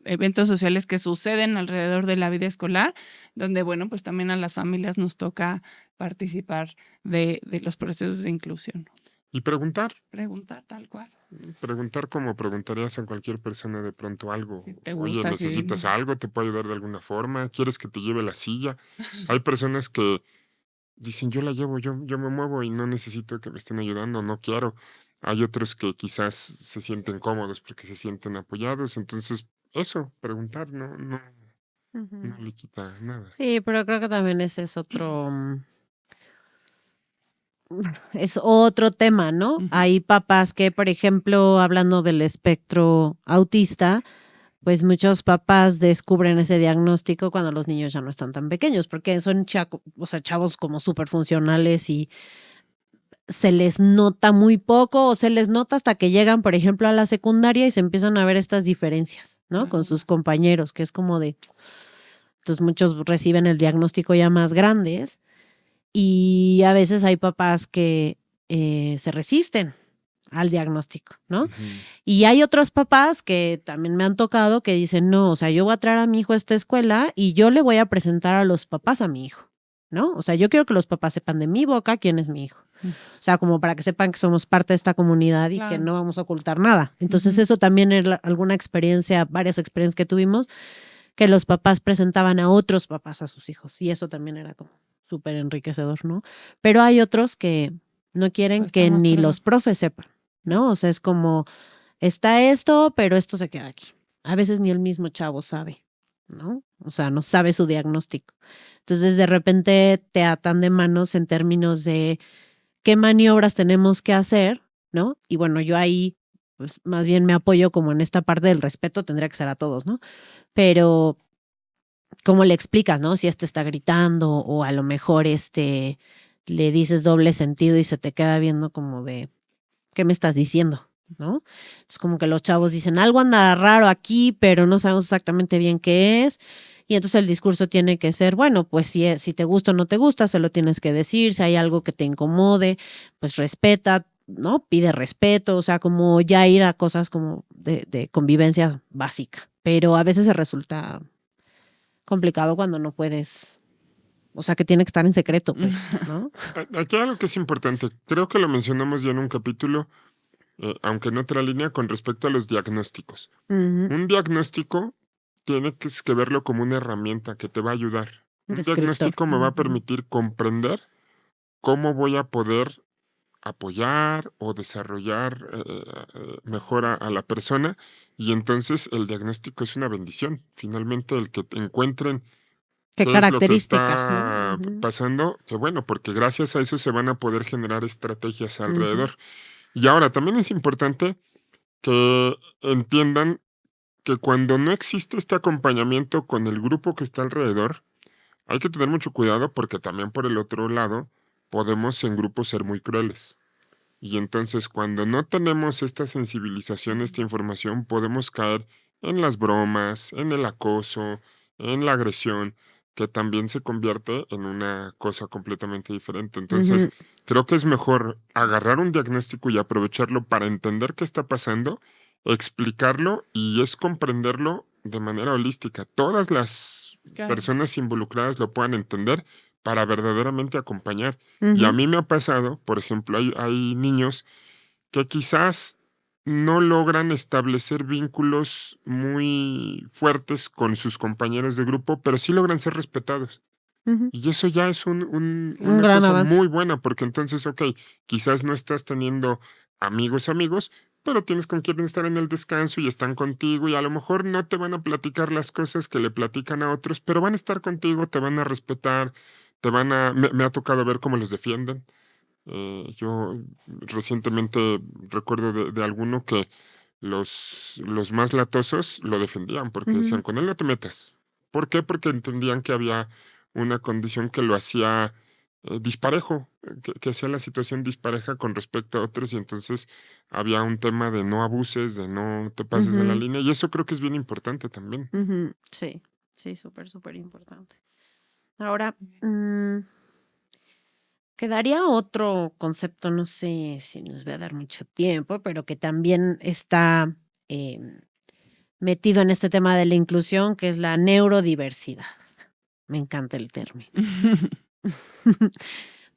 eventos sociales que suceden alrededor de la vida escolar, donde, bueno, pues también a las familias nos toca participar de los procesos de inclusión. Y Preguntar tal cual. preguntar como preguntarías a cualquier persona de pronto algo. Si te Oye, gusta, si ¿necesitas algo? ¿Te puedo ayudar de alguna forma? ¿Quieres que te lleve la silla? Hay personas que dicen, yo la llevo, yo me muevo y no necesito que me estén ayudando, no quiero. Hay otros que quizás se sienten cómodos porque se sienten apoyados. Entonces, eso, preguntar, no Ujú. le quita nada. Sí, pero creo que también ese es otro, es otro tema, ¿no? Ujú. Hay papás que, por ejemplo, hablando del espectro autista, pues muchos papás descubren ese diagnóstico cuando los niños ya no están tan pequeños, porque son chavos como súper funcionales y se les nota muy poco o se les nota hasta que llegan, por ejemplo, a la secundaria y se empiezan a ver estas diferencias, ¿no? Con sus compañeros, que es como de... Entonces muchos reciben el diagnóstico ya más grandes y a veces hay papás que se resisten al diagnóstico, ¿no? Y hay otros papás que también me han tocado que dicen, no, o sea, yo voy a traer a mi hijo a esta escuela y yo le voy a presentar a los papás a mi hijo, ¿no? O sea, yo quiero que los papás sepan de mi boca quién es mi hijo. O sea, como para que sepan que somos parte de esta comunidad y que no vamos a ocultar nada. Entonces eso también era alguna experiencia, varias experiencias que tuvimos, que los papás presentaban a otros papás a sus hijos y eso también era como súper enriquecedor, ¿no? Pero hay otros que no quieren que ni los profes sepan, ¿no? O sea, es como, está esto, pero esto se queda aquí. A veces ni el mismo chavo sabe, ¿no? O sea, no sabe su diagnóstico. Entonces, de repente te atan de manos en términos de qué maniobras tenemos que hacer, ¿no? Y bueno, yo ahí, pues más bien me apoyo como en esta parte del respeto, tendría que ser a todos, ¿no? Pero, ¿cómo le explicas, no? Si está gritando o a lo mejor le dices doble sentido y se te queda viendo como de, ¿qué me estás diciendo? ¿No? Es como que los chavos dicen, algo anda raro aquí, pero no sabemos exactamente bien qué es. Y entonces el discurso tiene que ser, bueno, pues si te gusta o no te gusta, se lo tienes que decir. Si hay algo que te incomode, pues respeta, ¿no? Pide respeto, o sea, como ya ir a cosas como de convivencia básica. Pero a veces se resulta complicado cuando no puedes, o sea, que tiene que estar en secreto, pues, ¿no? Aquí hay algo que es importante. Creo que lo mencionamos ya en un capítulo, aunque en otra línea, con respecto a los diagnósticos. Un diagnóstico tienes que verlo como una herramienta que te va a ayudar. Un diagnóstico me va a permitir comprender cómo voy a poder apoyar o desarrollar mejor a la persona, y entonces el diagnóstico es una bendición. Finalmente, el que te encuentren ¿Qué qué es lo que características, está no? pasando, que bueno, porque gracias a eso se van a poder generar estrategias alrededor. Y ahora, también es importante que entiendan que cuando no existe este acompañamiento con el grupo que está alrededor, hay que tener mucho cuidado porque también por el otro lado podemos en grupos ser muy crueles. Y entonces cuando no tenemos esta sensibilización, esta información, podemos caer en las bromas, en el acoso, en la agresión, que también se convierte en una cosa completamente diferente. Entonces, creo que es mejor agarrar un diagnóstico y aprovecharlo para entender qué está pasando, explicarlo y es comprenderlo de manera holística. Todas las personas involucradas lo puedan entender para verdaderamente acompañar. Y a mí me ha pasado, por ejemplo, hay niños que quizás no logran establecer vínculos muy fuertes con sus compañeros de grupo, pero sí logran ser respetados. Y eso ya es una gran cosa avance. muy buena, porque entonces, ok, quizás no estás teniendo amigos, pero tienes con quien estar en el descanso y están contigo y a lo mejor no te van a platicar las cosas que le platican a otros, pero van a estar contigo, te van a respetar, me ha tocado ver cómo los defienden. Yo recientemente recuerdo de alguno que los más latosos lo defendían porque decían, con él no te metas. ¿Por qué? Porque entendían que había una condición que lo hacía disparejo, que hacía la situación dispareja con respecto a otros y entonces había un tema de no abuses, de no te pases de la línea y eso creo que es bien importante también. Sí, sí, súper, súper importante. Ahora, quedaría otro concepto, no sé si nos va a dar mucho tiempo, pero que también está metido en este tema de la inclusión, que es la neurodiversidad. Me encanta el término.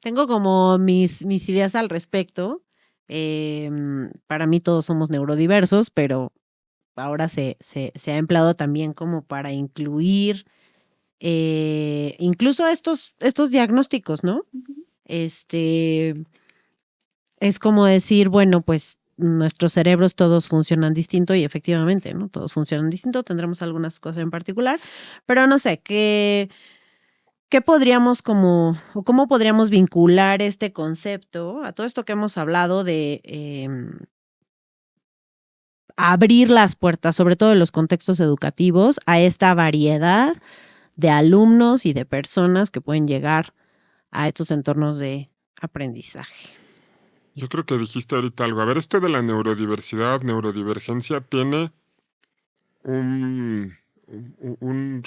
Tengo como mis ideas al respecto. Para mí todos somos neurodiversos, pero ahora se ha empleado también como para incluir incluso estos diagnósticos, ¿no? Es como decir, bueno, pues nuestros cerebros todos funcionan distinto y efectivamente, ¿no? Todos funcionan distinto, tendremos algunas cosas en particular, pero no sé, ¿qué podríamos o cómo podríamos vincular este concepto a todo esto que hemos hablado de abrir las puertas, sobre todo en los contextos educativos, a esta variedad de alumnos y de personas que pueden llegar a estos entornos de aprendizaje. Yo creo que dijiste ahorita algo. A ver, esto de la neurodiversidad, neurodivergencia, tiene un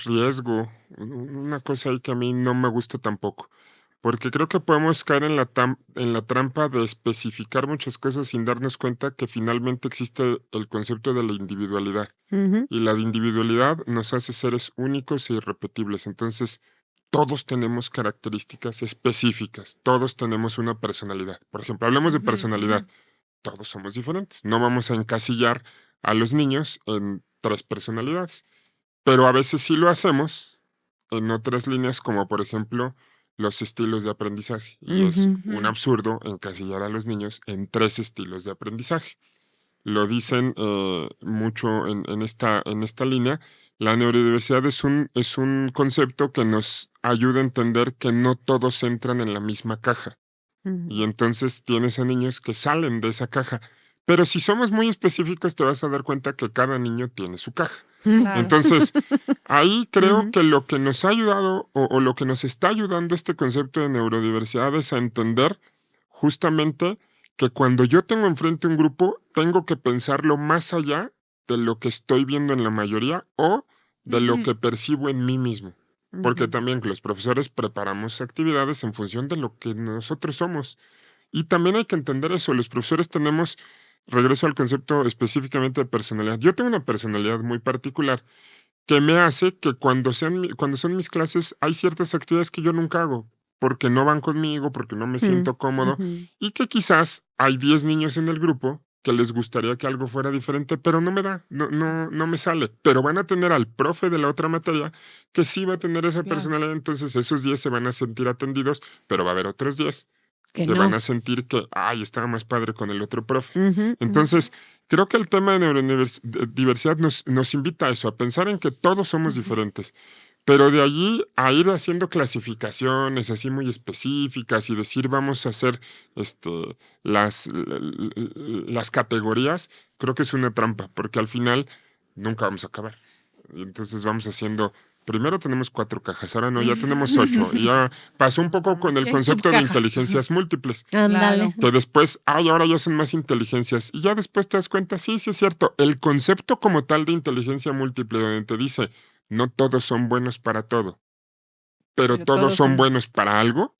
riesgo, una cosa ahí que a mí no me gusta tampoco. Porque creo que podemos caer en la trampa de especificar muchas cosas sin darnos cuenta que finalmente existe el concepto de la individualidad. Ujú. Y la individualidad nos hace seres únicos e irrepetibles. Entonces, todos tenemos características específicas. Todos tenemos una personalidad. Por ejemplo, hablemos de Ujú, personalidad. Todos somos diferentes. No vamos a encasillar a los niños en 3 personalidades. Pero a veces sí lo hacemos en otras líneas, como por ejemplo los estilos de aprendizaje. Y es Ujú. un absurdo encasillar a los niños en 3 estilos de aprendizaje. Lo dicen mucho en esta línea. La neurodiversidad es un concepto que nos ayuda a entender que no todos entran en la misma caja. Y Ujú. entonces tienes a niños que salen de esa caja. Pero si somos muy específicos, te vas a dar cuenta que cada niño tiene su caja. claro. Entonces, ahí creo Ujú. que lo que nos ha ayudado o lo que nos está ayudando este concepto de neurodiversidad es a entender justamente que cuando yo tengo enfrente un grupo, tengo que pensarlo más allá de lo que estoy viendo en la mayoría o de lo Ujú, que percibo en mí mismo. Porque Ujú. también que los profesores preparamos actividades en función de lo que nosotros somos. Y también hay que entender eso, los profesores tenemos, regreso al concepto específicamente de personalidad. Yo tengo una personalidad muy particular que me hace que cuando son mis clases hay ciertas actividades que yo nunca hago, porque no van conmigo, porque no me siento cómodo, Ujú. y que quizás hay 10 niños en el grupo que les gustaría que algo fuera diferente, pero no me da, no me sale. Pero van a tener al profe de la otra materia que sí va a tener esa claro. personalidad, entonces esos 10 se van a sentir atendidos, pero va a haber otros 10 Que que van no. a sentir que, ay, estaba más padre con el otro profe. Ujú. Ujú. Entonces, creo que el tema de neurodiversidad nos invita a eso, a pensar en que todos somos Ujú. diferentes, pero de allí a ir haciendo clasificaciones así muy específicas y decir vamos a hacer las categorías, creo que es una trampa, porque al final nunca vamos a acabar. Y entonces vamos haciendo, primero tenemos 4 cajas, ahora no, ya tenemos 8, y ya pasó un poco con el Ya hay concepto de subcajas. inteligencias múltiples. Ándale. Claro. Que después, ay, ahora ya son más inteligencias. Y ya después te das cuenta, sí, sí es cierto. El concepto como tal de inteligencia múltiple, donde te dice, no todos son buenos para todo, pero Pero todos todos son son. buenos para algo,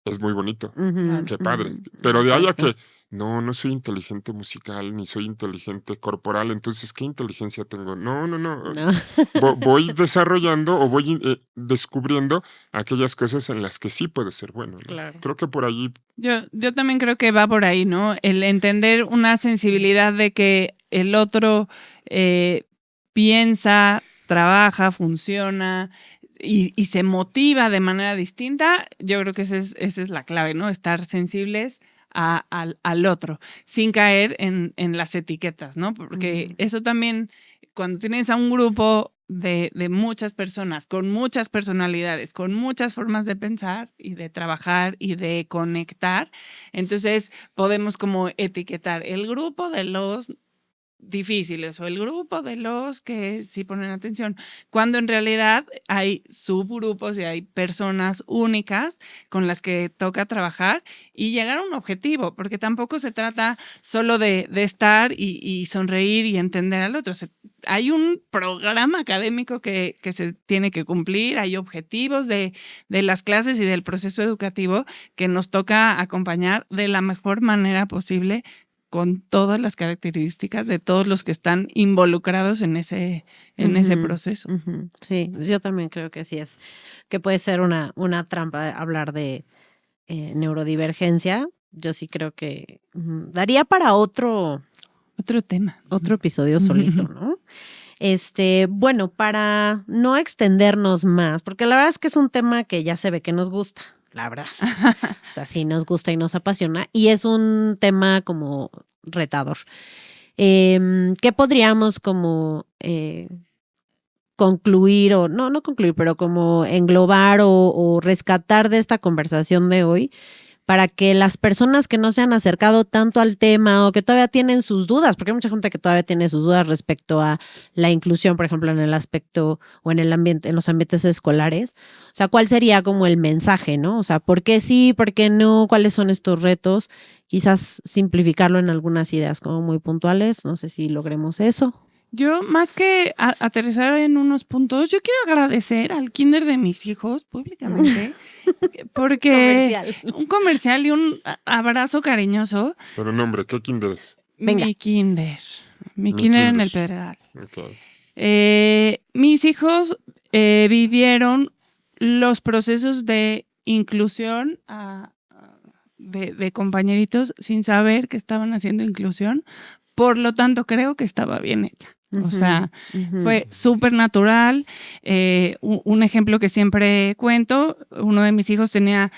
es muy bonito. Ujú. Claro. Qué padre. Ujú. Pero de ahí a Exacto. que, no soy inteligente musical, ni soy inteligente corporal, entonces, ¿qué inteligencia tengo? No. No. Voy desarrollando o voy descubriendo aquellas cosas en las que sí puedo ser bueno, ¿no? Claro. Creo que por allí, Yo también creo que va por ahí, ¿no? El entender una sensibilidad de que el otro piensa, trabaja, funciona y se motiva de manera distinta, yo creo que esa es la clave, ¿no? Estar sensibles al otro, sin caer en las etiquetas, ¿no? Porque Ujú. eso también, cuando tienes a un grupo de muchas personas, con muchas personalidades, con muchas formas de pensar y de trabajar y de conectar, entonces podemos como etiquetar el grupo de los difíciles o el grupo de los que sí ponen atención, cuando en realidad hay subgrupos y hay personas únicas con las que toca trabajar y llegar a un objetivo, porque tampoco se trata solo de estar y sonreír y entender al otro. Hay un programa académico que se tiene que cumplir, hay objetivos de las clases y del proceso educativo que nos toca acompañar de la mejor manera posible con todas las características de todos los que están involucrados en ese Ujú. proceso. Ujú. Sí, yo también creo que sí es, que puede ser una trampa hablar de neurodivergencia. Yo sí creo que daría para Otro tema. otro episodio solito, ¿no? Bueno, para no extendernos más, porque la verdad es que es un tema que ya se ve que nos gusta, la verdad. O sea, sí nos gusta y nos apasiona, y es un tema como retador. ¿Qué podríamos como concluir o no concluir, pero como englobar o rescatar de esta conversación de hoy para que las personas que no se han acercado tanto al tema o que todavía tienen sus dudas, porque hay mucha gente que todavía tiene sus dudas respecto a la inclusión, por ejemplo, en el aspecto o en el ambiente, en los ambientes escolares. O sea, ¿cuál sería como el mensaje, no? O sea, ¿por qué sí, por qué no? ¿Cuáles son estos retos? Quizás simplificarlo en algunas ideas como muy puntuales. No sé si logremos eso. Yo, más que aterrizar en unos puntos, yo quiero agradecer al kinder de mis hijos públicamente, porque un comercial y un abrazo cariñoso. Pero no, hombre, ¿qué kinder es? Venga. Mi kinder en el Pedregal. Okay. Mis hijos vivieron los procesos de inclusión de compañeritos sin saber que estaban haciendo inclusión. Por lo tanto, creo que estaba bien hecha. O sea, fue súper natural. Un ejemplo que siempre cuento, uno de mis hijos tenía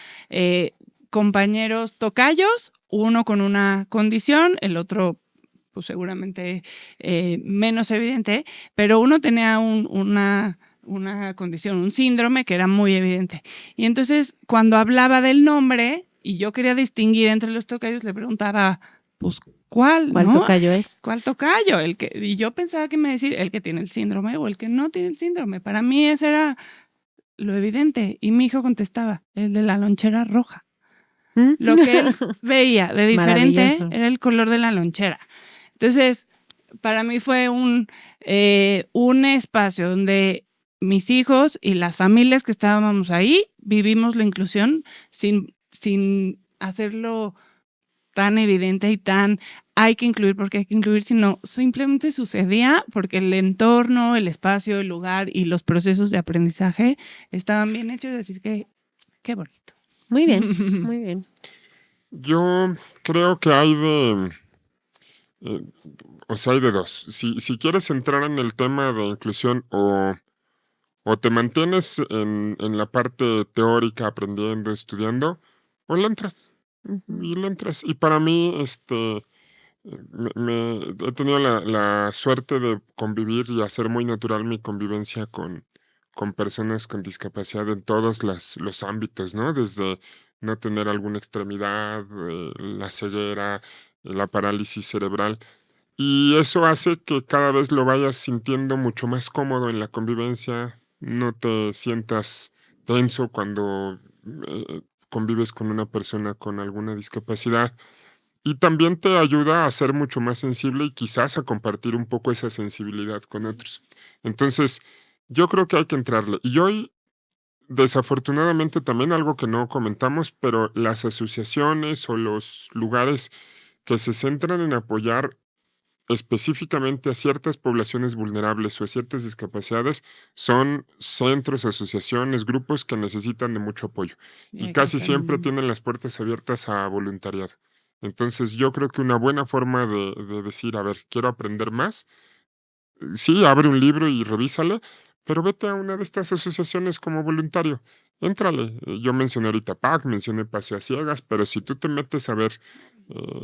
compañeros tocayos, uno con una condición, el otro pues seguramente menos evidente, pero uno tenía una condición, un síndrome que era muy evidente. Y entonces, cuando hablaba del nombre y yo quería distinguir entre los tocayos, le preguntaba, pues, ¿cuál ¿Cuál tocayo es? ¿Cuál tocayo? Y yo pensaba que me decir el que tiene el síndrome o el que no tiene el síndrome. Para mí ese era lo evidente. Y mi hijo contestaba, el de la lonchera roja. Lo que él veía de diferente era el color de la lonchera. Entonces, para mí fue un espacio donde mis hijos y las familias que estábamos ahí vivimos la inclusión sin hacerlo tan evidente y tan hay que incluir porque hay que incluir, sino simplemente sucedía porque el entorno, el espacio, el lugar y los procesos de aprendizaje estaban bien hechos, así que qué bonito. Muy bien, muy bien. Yo creo que hay hay de dos. Si quieres entrar en el tema de inclusión o te mantienes en la parte teórica, aprendiendo, estudiando, o le entras. Y le entras. Y para mí, he tenido la suerte de convivir y hacer muy natural mi convivencia con personas con discapacidad en todos los ámbitos, ¿no? Desde no tener alguna extremidad, la ceguera, la parálisis cerebral. Y eso hace que cada vez lo vayas sintiendo mucho más cómodo en la convivencia, no te sientas tenso cuando convives con una persona con alguna discapacidad. Y también te ayuda a ser mucho más sensible y quizás a compartir un poco esa sensibilidad con otros. Entonces, yo creo que hay que entrarle. Y hoy, desafortunadamente, también algo que no comentamos, pero las asociaciones o los lugares que se centran en apoyar específicamente a ciertas poblaciones vulnerables o a ciertas discapacidades son centros, asociaciones, grupos que necesitan de mucho apoyo. Y casi siempre tienen las puertas abiertas a voluntariado. Entonces yo creo que una buena forma de decir, a ver, quiero aprender más, sí, abre un libro y revísale, pero vete a una de estas asociaciones como voluntario. Éntrale. Yo mencioné ahorita PAC, mencioné Paseo a Ciegas, pero si tú te metes a ver,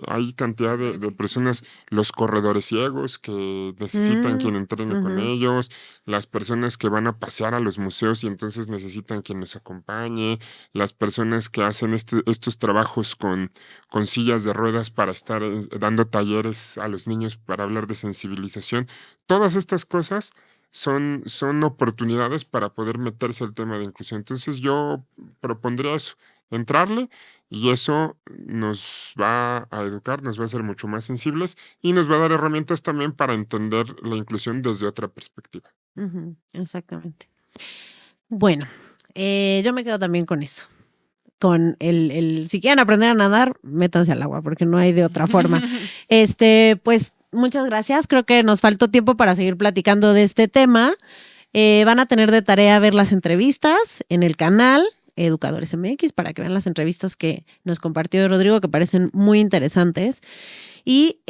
hay cantidad de personas, los corredores ciegos que necesitan quien entrene con ellos, las personas que van a pasear a los museos y entonces necesitan quien los acompañe, las personas que hacen estos trabajos con sillas de ruedas para estar dando talleres a los niños para hablar de sensibilización. Todas estas cosas son oportunidades para poder meterse al tema de inclusión. Entonces yo propondría eso, entrarle, y eso nos va a educar, nos va a hacer mucho más sensibles y nos va a dar herramientas también para entender la inclusión desde otra perspectiva. Exactamente. Bueno, yo me quedo también con eso. Con si quieren aprender a nadar, métanse al agua, porque no hay de otra forma. Pues muchas gracias. Creo que nos faltó tiempo para seguir platicando de este tema. Van a tener de tarea ver las entrevistas en el canal Educadores MX para que vean las entrevistas que nos compartió Rodrigo, que parecen muy interesantes. Y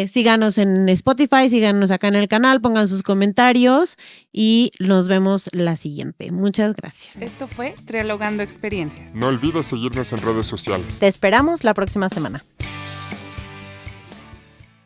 síganos en Spotify, síganos acá en el canal, pongan sus comentarios y nos vemos la siguiente. Muchas gracias. Esto fue Trialogando Experiencias. No olvides seguirnos en redes sociales. Te esperamos la próxima semana.